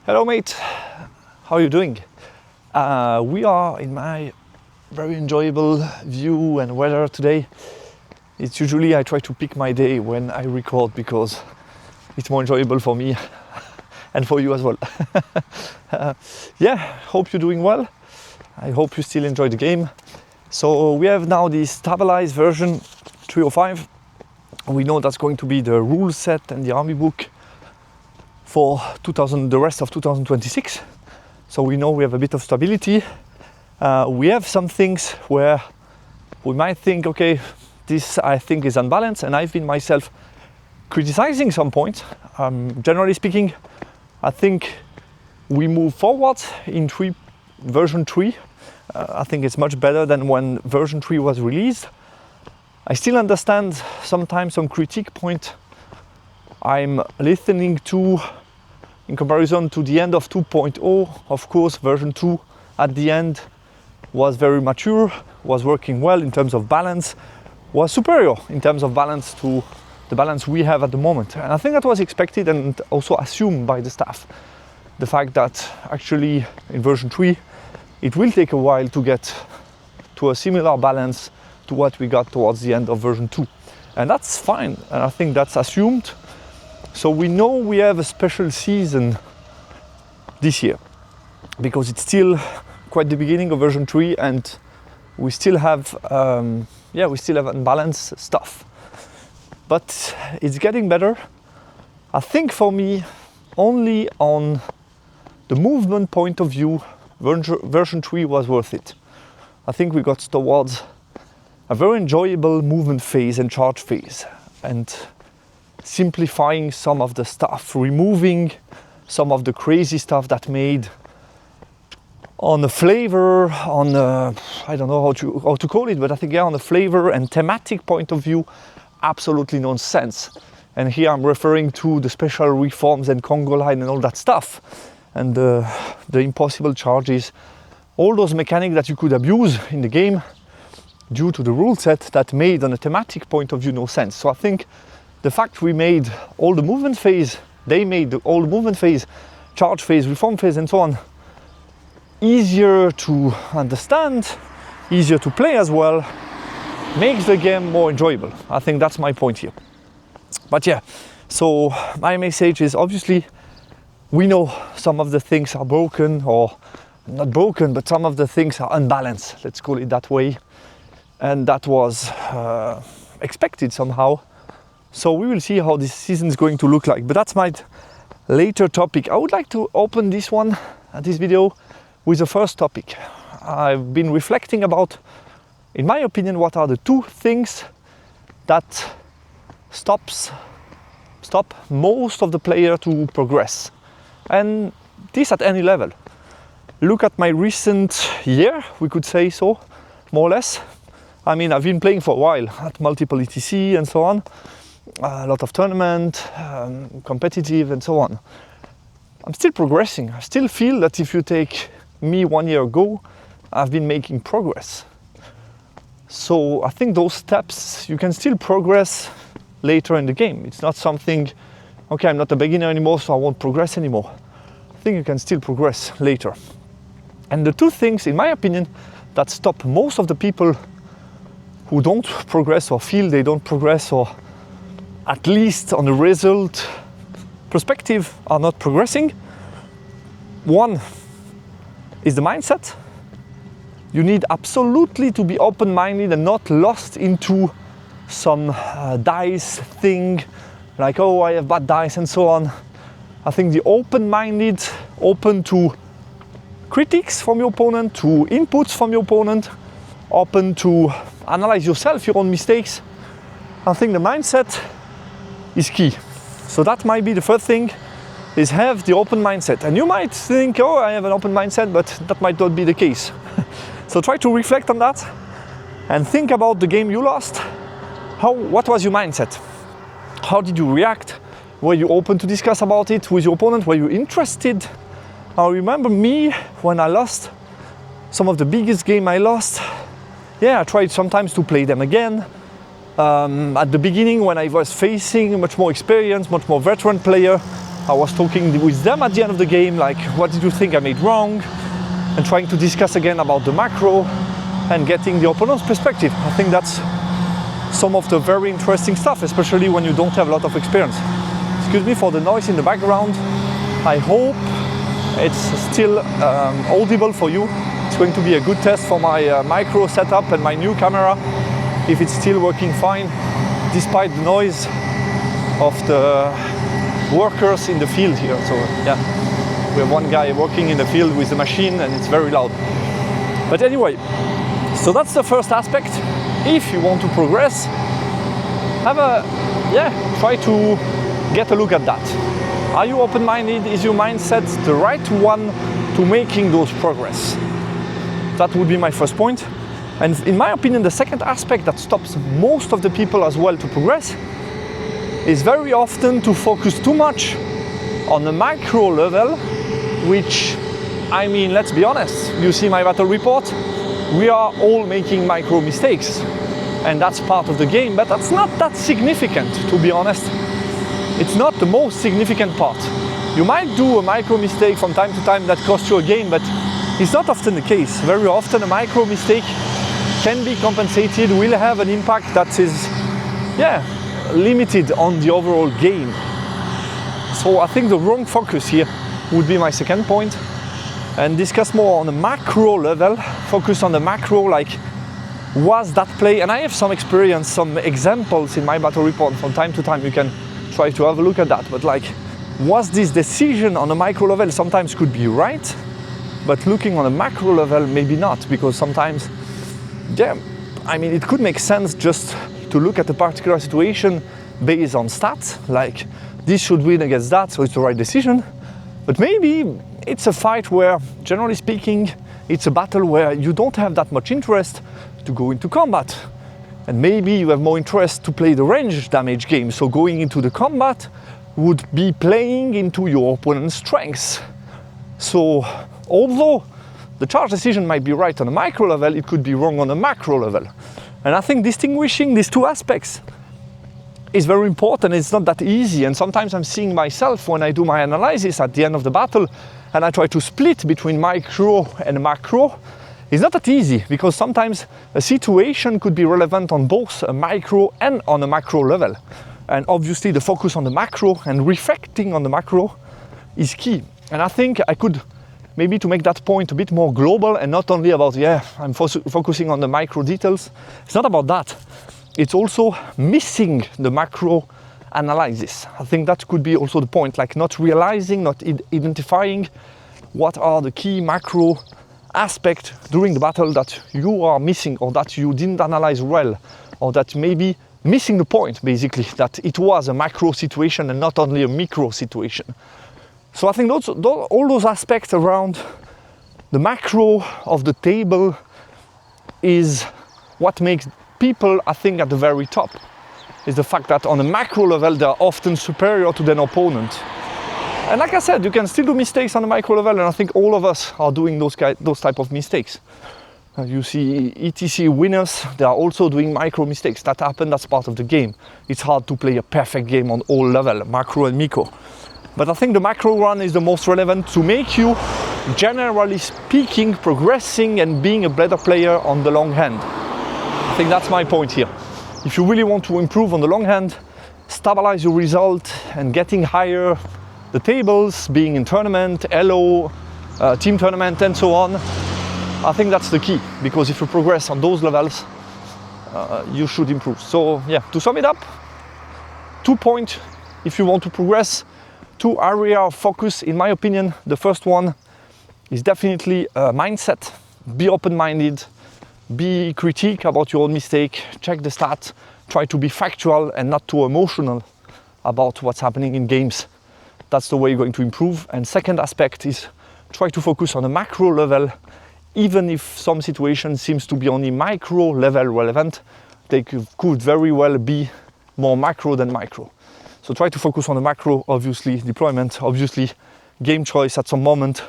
Hello mate, how are you doing? We are in my very enjoyable view and weather today. It's usually I try to pick my day when I record because it's more enjoyable for me and for you as well. Yeah, hope you're doing well. I hope you still enjoy the game. So we have now the stabilized version 305. We know that's going to be the rule set and the army book for the rest of 2026. So we know we have a bit of stability. We have some things where we might think, okay, this I think is unbalanced, and I've been myself criticizing some points. Generally speaking, I think we move forward in version 3. I think it's much better than when version 3 was released. I still understand sometimes some critique point I'm listening to in comparison to the end of 2.0. Of course, version 2 at the end was very mature, was working well in terms of balance, was superior in terms of balance to the balance we have at the moment. And I think that was expected and also assumed by the staff. The fact that actually in version 3, it will take a while to get to a similar balance to what we got towards the end of version 2. And that's fine, and I think that's assumed. So we know we have a special season this year because it's still quite the beginning of version 3 and we still have unbalanced stuff. But it's getting better. I think for me, only on the movement point of view, version 3 was worth it. I think we got towards a very enjoyable movement phase and charge phase, and simplifying some of the stuff, removing some of the crazy stuff that made on the flavor, on I don't know how to call it, but I think on the flavor and thematic point of view, absolutely nonsense. And here I'm referring to the special reforms and Congo line and all that stuff, and the impossible charges, all those mechanics that you could abuse in the game due to the rule set that made on a thematic point of view no sense. So I think the fact we made all the movement phase, they made all the movement phase, charge phase, reform phase and so on, easier to understand, easier to play as well, makes the game more enjoyable. I think that's my point here. But yeah, so my message is obviously we know some of the things are broken, or not broken, but some of the things are unbalanced, let's call it that way. And that was expected somehow. So we will see how this season is going to look like. But that's my later topic. I would like to open this video, with the first topic. I've been reflecting about, in my opinion, what are the two things that stop most of the player to progress. And this at any level. Look at my recent year, we could say so, more or less. I mean, I've been playing for a while at multiple ETC and so on. A lot of tournament, competitive and so on. I'm still progressing. I still feel that if you take me 1 year ago, I've been making progress. So I think those steps, you can still progress later in the game. It's not something, okay, I'm not a beginner anymore, so I won't progress anymore. I think you can still progress later. And the two things, in my opinion, that stop most of the people who don't progress or feel they don't progress, or at least on the result perspective are not progressing. One is the mindset. You need absolutely to be open-minded and not lost into some dice thing, like, oh, I have bad dice and so on. I think the open-minded, open to critiques from your opponent, to inputs from your opponent, open to analyze yourself, your own mistakes. I think the mindset is key. So that might be the first thing, is have the open mindset. And you might think, oh, I have an open mindset, but that might not be the case. So try to reflect on that and think about the game you lost. What was your mindset? How did you react? Were you open to discuss about it with your opponent? Were you interested? I remember me when I lost some of the biggest game I lost. Yeah, I tried sometimes to play them again. At the beginning, when I was facing a much more experienced, much more veteran player, I was talking with them at the end of the game, like, what did you think I made wrong? And trying to discuss again about the macro and getting the opponent's perspective. I think that's some of the very interesting stuff, especially when you don't have a lot of experience. Excuse me for the noise in the background. I hope it's still audible for you. It's going to be a good test for my micro setup and my new camera, if it's still working fine, despite the noise of the workers in the field here. So yeah, we have one guy working in the field with the machine and it's very loud. But anyway, so that's the first aspect. If you want to progress, try to get a look at that. Are you open-minded? Is your mindset the right one to making those progress? That would be my first point. And in my opinion, the second aspect that stops most of the people as well to progress is very often to focus too much on the macro level, which, I mean, let's be honest, you see my battle report, we are all making micro mistakes, and that's part of the game, but that's not that significant, to be honest. It's not the most significant part. You might do a micro mistake from time to time that costs you a game, but it's not often the case. Very often a micro mistake can be compensated, will have an impact that is, limited on the overall game. So I think the wrong focus here would be my second point, and discuss more on the macro level, focus on the macro, like, was that play, and I have some experience, some examples in my battle report from time to time, you can try to have a look at that, but like, was this decision on a micro level sometimes could be right, but looking on a macro level, maybe not, because sometimes, it could make sense just to look at a particular situation based on stats, like this should win against that, so it's the right decision. But maybe it's a fight where, generally speaking, it's a battle where you don't have that much interest to go into combat. And maybe you have more interest to play the range damage game, so going into the combat would be playing into your opponent's strengths. So, although the charge decision might be right on a micro level, it could be wrong on a macro level. And I think distinguishing these two aspects is very important. It's not that easy, and sometimes I'm seeing myself when I do my analysis at the end of the battle and I try to split between micro and macro. It's not that easy, because sometimes a situation could be relevant on both a micro and on a macro level. And obviously the focus on the macro and reflecting on the macro is key. And I think I could maybe to make that point a bit more global and not only about, I'm focusing on the micro details. It's not about that. It's also missing the macro analysis. I think that could be also the point, like not realizing, not identifying what are the key macro aspects during the battle that you are missing, or that you didn't analyze well, or that maybe missing the point, basically, that it was a macro situation and not only a micro situation. So I think all those aspects around the macro of the table is what makes people, I think, at the very top, is the fact that on a macro level they are often superior to their opponent. And like I said, you can still do mistakes on the micro level, and I think all of us are doing those type of mistakes. You see ETC winners, they are also doing micro mistakes. That happen, that's part of the game. It's hard to play a perfect game on all levels, macro and micro. But I think the macro run is the most relevant to make you, generally speaking, progressing and being a better player on the long hand. I think that's my point here. If you really want to improve on the long hand, stabilize your result and getting higher the tables, being in tournament, LO, team tournament and so on, I think that's the key, because if you progress on those levels, you should improve. So yeah, to sum it up, 2 points if you want to progress, 2 areas of focus in my opinion. The first one is definitely mindset. Be open-minded, be critique about your own mistake, check the stats, try to be factual and not too emotional about what's happening in games. That's the way you're going to improve. And second aspect is try to focus on a macro level. Even if some situation seems to be only micro level relevant, they could very well be more macro than micro. So try to focus on the macro, obviously deployment, obviously game choice at some moment.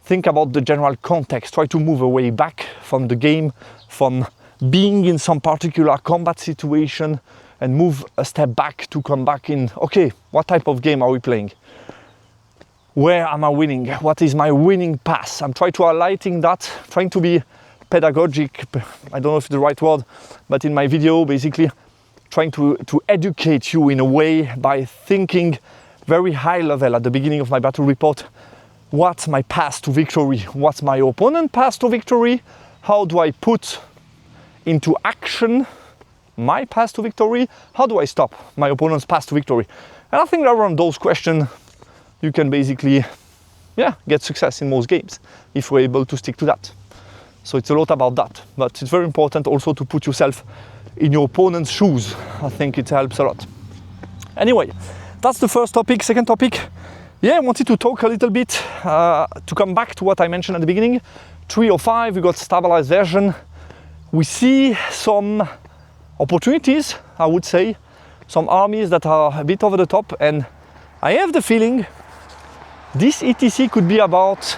Think about the general context, try to move away back from the game, from being in some particular combat situation, and move a step back to come back in, okay, what type of game are we playing? Where am I winning? What is my winning pass? I'm trying to highlighting that, trying to be pedagogic, I don't know if it's the right word, but in my video, basically trying to educate you in a way by thinking very high level at the beginning of my battle report. What's my path to victory? What's my opponent path to victory? How do I put into action my path to victory? How do I stop my opponent's path to victory? And I think around those questions, you can basically, get success in most games if we're able to stick to that. So it's a lot about that, but it's very important also to put yourself in your opponent's shoes. I think it helps a lot. Anyway, that's the first topic. Second topic, I wanted to talk a little bit, to come back to what I mentioned at the beginning. 305, we got stabilized version. We see some opportunities, I would say, some armies that are a bit over the top, and I have the feeling this ETC could be about,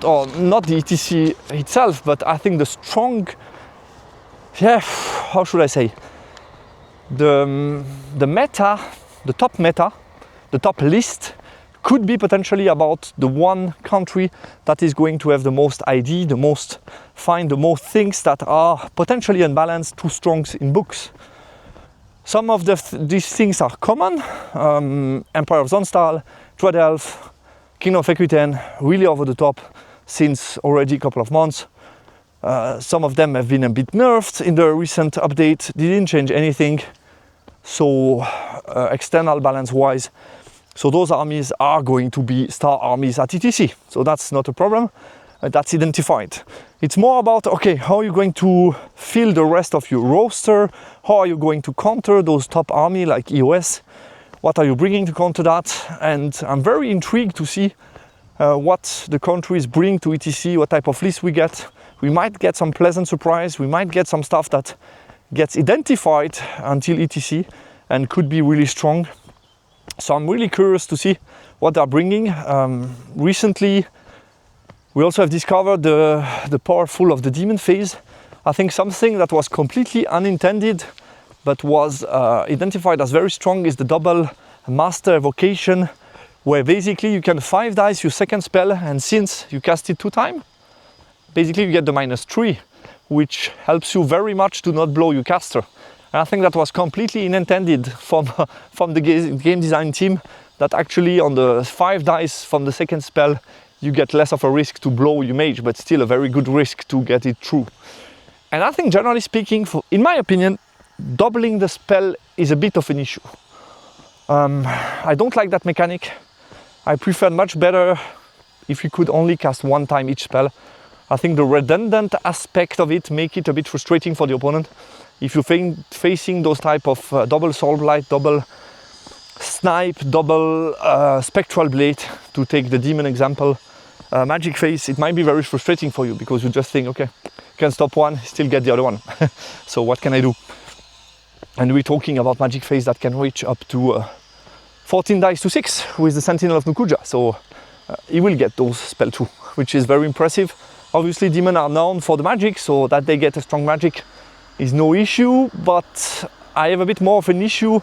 or not the ETC itself, but I think the strong, how should I say, the meta, the top list could be potentially about the one country that is going to have the most ID, the most things that are potentially unbalanced, too strong in books. Some of these things are common. Empire of Zonstal, Dread Elf, Kingdom of Aquitaine, really over the top since already a couple of months. Some of them have been a bit nerfed in the recent update. They didn't change anything. So external balance wise, so those armies are going to be star armies at ETC. So that's not a problem. That's identified. It's more about, okay, how are you going to fill the rest of your roster? How are you going to counter those top army like EOS? What are you bringing to counter that? And I'm very intrigued to see what the countries bring to ETC, what type of list we get. We might get some pleasant surprise. We might get some stuff that gets identified until ETC and could be really strong. So I'm really curious to see what they're bringing. Recently, we also have discovered the powerful of the demon phase. I think something that was completely unintended but was identified as very strong is the double master evocation, where basically you can 5 dice your second spell, and since you cast it 2 times, basically you get the -3, which helps you very much to not blow your caster. And I think that was completely unintended from the game design team, that actually on the 5 dice from the second spell, you get less of a risk to blow your mage, but still a very good risk to get it through. And I think generally speaking, in my opinion, doubling the spell is a bit of an issue. I don't like that mechanic. I prefer much better if you could only cast 1 time each spell. I think the redundant aspect of it make it a bit frustrating for the opponent. If you're facing those type of double Soul Blight, double Snipe, double Spectral Blade, to take the demon example, Magic Phase, it might be very frustrating for you because you just think, okay, you can stop one, still get the other one. So what can I do? And we're talking about Magic Phase that can reach up to 14 dice to 6 with the Sentinel of Nukuja. So he will get those spell too, which is very impressive. Obviously, demons are known for the magic, so that they get a strong magic is no issue, but I have a bit more of an issue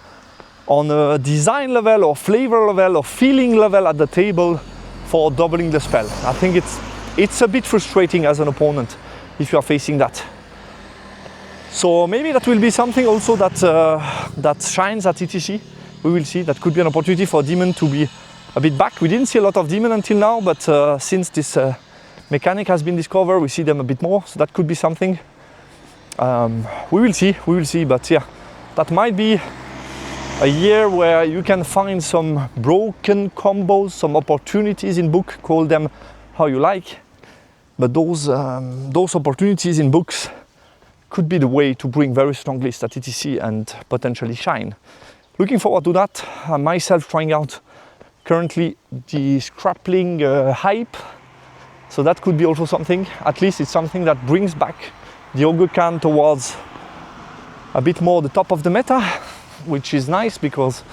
on a design level or flavor level or feeling level at the table for doubling the spell. I think it's a bit frustrating as an opponent if you are facing that. So maybe that will be something also that shines at ETC. We will see. That could be an opportunity for demon to be a bit back. We didn't see a lot of demon until now, but since this mechanic has been discovered, we see them a bit more. So that could be something. We will see. But yeah, that might be a year where you can find some broken combos, some opportunities in book, call them how you like. But those opportunities in books could be the way to bring very strong lists at ETC and potentially shine. Looking forward to that. Myself trying out currently the Scrapling hype. So that could be also something. At least it's something that brings back the Ogre Khan towards a bit more the top of the meta, which is nice because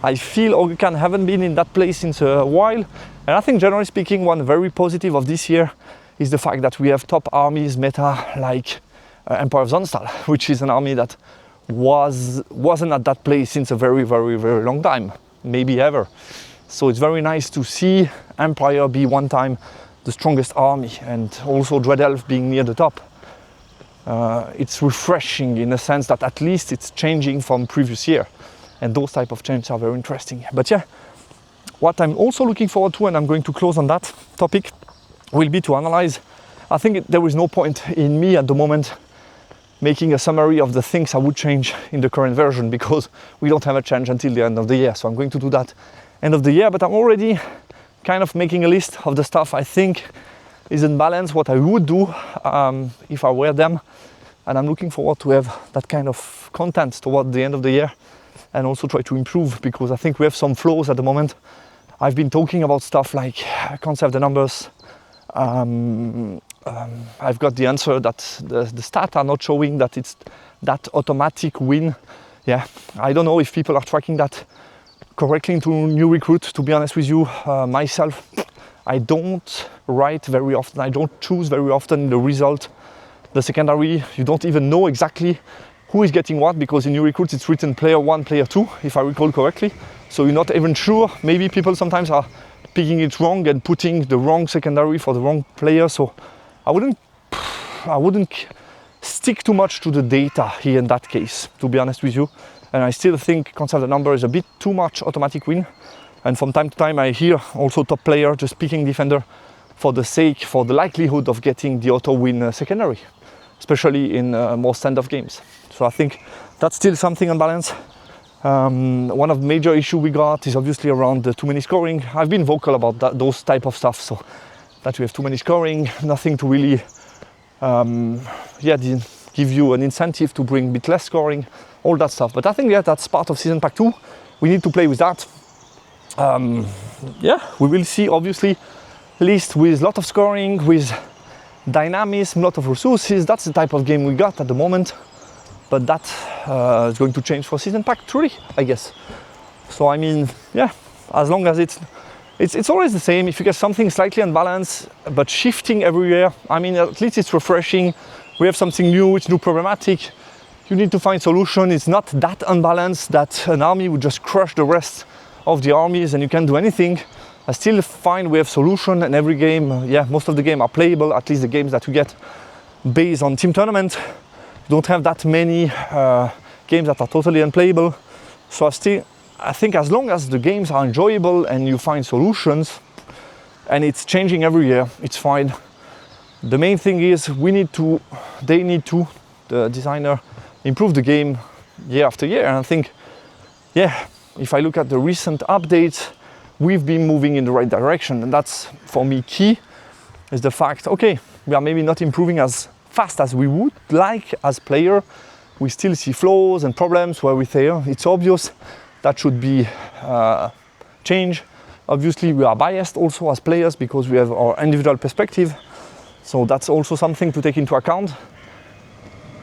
I feel Ogre Khan haven't been in that place since a while. And I think generally speaking, one very positive of this year is the fact that we have top armies meta like Empire of Zonstal, which is an army that wasn't at that place since a very, very, very long time, maybe ever. So it's very nice to see Empire be one time the strongest army, and also Dread Elf being near the top. It's refreshing in the sense that at least it's changing from previous year, and those type of changes are very interesting. But yeah, what I'm also looking forward to, and I'm going to close on that topic, will be to analyze. I think there is no point in me at the moment making a summary of the things I would change in the current version, because we don't have a change until the end of the year. So I'm going to do that end of the year, but I'm already kind of making a list of the stuff I think is in balance, what I would do if I were them. And I'm looking forward to have that kind of content toward the end of the year, and also try to improve, because I think we have some flaws at the moment. I've been talking about stuff like I can't save the numbers. I've got the answer that the stats are not showing that it's that automatic win. Yeah, I don't know if people are tracking that correctly into new recruit, to be honest with you. Myself, I don't write very often, I don't choose very often the result. The secondary, you don't even know exactly who is getting what, because in new recruits it's written player 1, player 2, if I recall correctly. So you're not even sure. Maybe people sometimes are picking it wrong and putting the wrong secondary for the wrong player. So I wouldn't stick too much to the data here in that case, to be honest with you. And I still think concept the number is a bit too much automatic win. And from time to time I hear also top player just picking defender for the likelihood of getting the auto win secondary, especially in more stand-off games. So I think that's still something unbalanced. One of the major issues we got is obviously around the too many scoring. I've been vocal about those type of stuff, so that we have too many scoring, nothing to really give you an incentive to bring a bit less scoring, all that stuff. But I think that's part of Season Pack 2. We need to play with that. We will see obviously list with a lot of scoring, with dynamism, a lot of resources. That's the type of game we got at the moment. But that is going to change for Season Pack 3, I guess. So I mean, yeah, as long as it's always the same. If you get something slightly unbalanced, but shifting every year, I mean, at least it's refreshing. We have something new, it's new problematic. You need to find solution. It's not that unbalanced that an army would just crush the rest of the armies and you can't do anything. I still find we have solution, and every game, most of the game are playable, at least the games that we get based on team tournament. Don't have that many games that are totally unplayable. So I think as long as the games are enjoyable and you find solutions, and it's changing every year, it's fine. The main thing is the designer, improve the game year after year. And I think, if I look at the recent updates, we've been moving in the right direction. And that's, for me, key, is the fact, we are maybe not improving as fast as we would like as player. We still see flaws and problems where we say, it's obvious, that should be changed. Obviously, we are biased also as players because we have our individual perspective. So that's also something to take into account.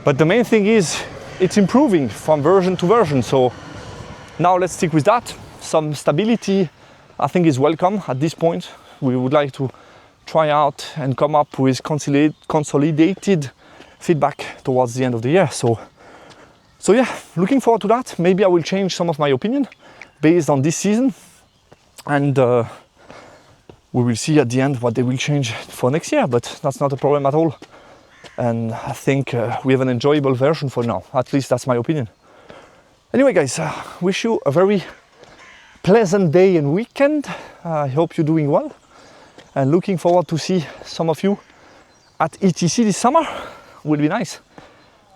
But the main thing is, it's improving from version to version. So now let's stick with that. Some stability, I think, is welcome at this point. We would like to try out and come up with consolidated feedback towards the end of the year. So looking forward to that. Maybe I will change some of my opinion based on this season, and we will see at the end what they will change for next year, but that's not a problem at all. And I think we have an enjoyable version for now. At least that's my opinion. Anyway, guys, wish you a very pleasant day and weekend. I hope you're doing well, and looking forward to see some of you at ETC this summer. Will be nice.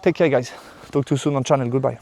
Take care, guys. Talk to you soon on channel. Goodbye.